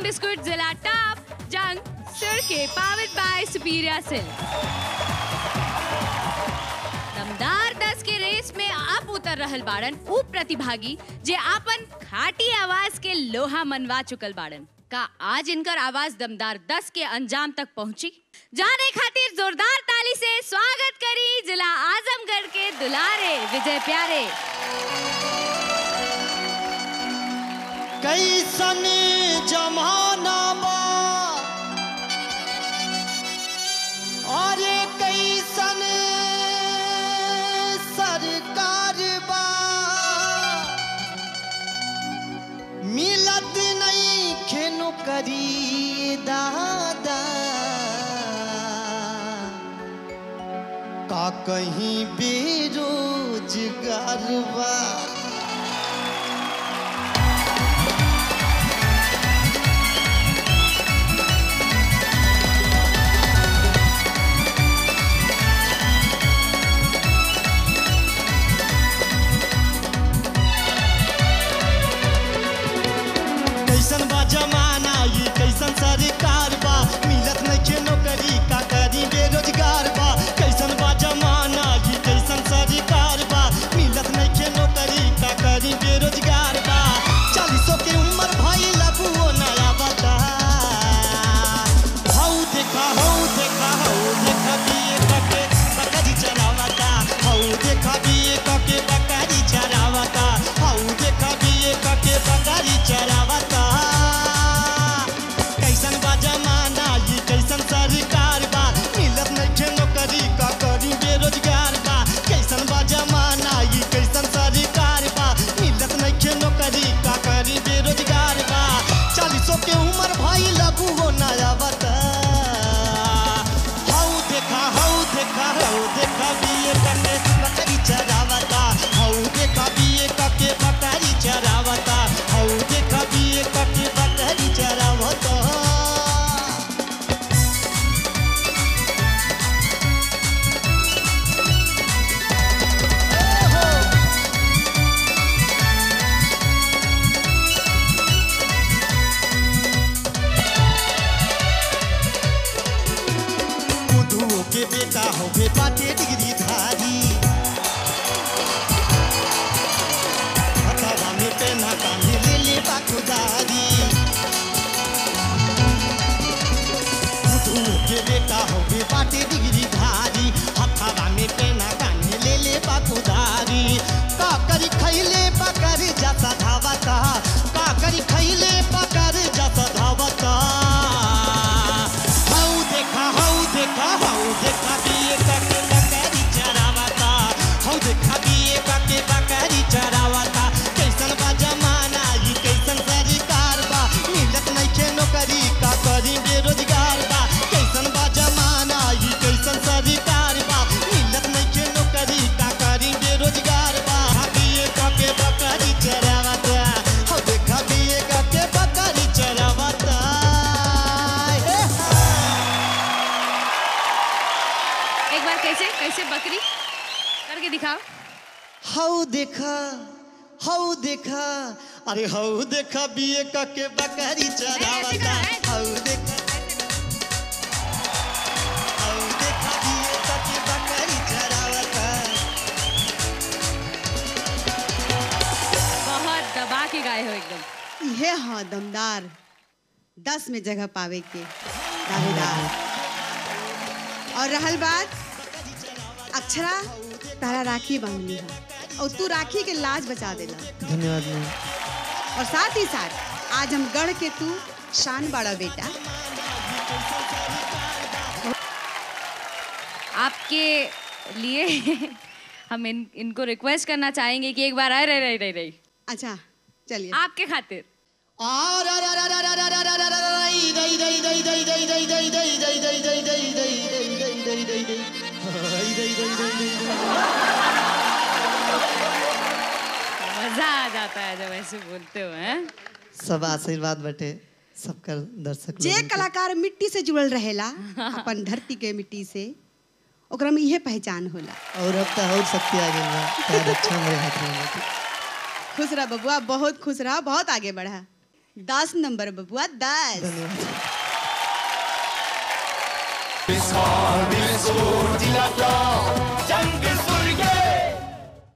Biscuit जिला top जंग सिरके पावर्ड बाय सुपीरियर सिल्क। दमदार 10 के रेस में आप उतर रहल बाड़न उ प्रतिभागी जे आपन खाटी आवाज के लोहा मनवा चुकल बाड़न। का आज इनकर आवाज दमदार 10 के अंजाम तक पहुंची? जाने खातिर जोरदार ताली से स्वागत करी जिला आजमगढ़ के दुलारे विजय प्यारे। कैसन जमाना बा अरे कैसन सरकार बा मिलत नहीं खेनो करी दादा का कहीं बेरोजगार बा। कैसन बा जमाना ये कैसन सरकार बा मिलत नहीं नौकरी का करी बेरोजगार बा। कैसन बा जमाना ये कैसन सरकार बा मिलत नहीं नौकरी का करी बेरोजगार बा। 40 के उम्र भाई लगुओ नया बता हौ देखा बिये कके बकरी चरावता हौ देखा बिये कके बकरी चरावता हौ देखा बिये कके बकरी चरावता। कैसन बा जमाना ये कैसन सरकार बा मिलत नहीं नौकरी का करी बेरोजगार बा। कैसन बा जमाना ये कैसन सरकार बा मिलत नहीं नौकरी का करी बेरोजगार बा। 40 के उम्र भाई लगुओ नया बता हौ देखा बिये कके बकरी चरावता हौ देखा बिये कके बकरी चरावता हौ देखा बिये कके बकरी चरावता। बुद्धू के बेटा हो बे बाटे डिग्री धारी हथवा में पेना कांधे ले ले बाखुदारी। बुद्धू के बेटा हो बे बाटे डिग्री धारी हथवा में पेना कांधे ले ले बाखुदारी। का करी खैले पकर जाता धावता का करी खैले पकर जाता धावता। हौ देखा बिये कके बकरी चरावता हौ देखा बिये कके बकरी चरावता। कैसन बा जमाना ये कैसन सरकार बा मिलत नहीं नौकरी का करी बेरोजगार बा। कैसन बा जमाना ये कैसन सरकार बा मिलत नहीं नौकरी का करी बेरोजगार बा। बिये कके बकरी चरावता हौ देखा बिये कके बकरी चरावता। एक बार कैसे बकरी करके दिखाओ। हौ देखा अरे हौ देखा बिये कके बकरी चरावता हौ देखा बिये कके बकरी चरावता। बहुत दबा के गाए हो एकदम। ये हाँ दमदार 10 में जगह पावे के दावेदार। और रहल बात अक्षरा तारा राखी बांधली है और तू राखी के लाज बचा देला। धन्यवाद मैम। और साथ ही साथ आज हम गढ़ के तू शान बड़ा बेटा। आपके लिए हम इनको रिक्वेस्ट करना चाहेंगे कि एक बार आए रही अच्छा चलिए आपके खातिर। मजा आ जाता है जब ऐसे बोलते हो हैं। सब आशीर्वाद बटे सबका दर्शक जे कलाकार मिट्टी से जुड़ल रहेला अपन धरती के मिट्टी से ओकरा में यह पहचान होला। और अब तो और शक्ति आ गई ना अच्छा मेरे हाथ में। खुश रहा बबुआ, बहुत खुश रहा, बहुत आगे बढ़ा। 10 नंबर बबुआ 10। धन्यवाद।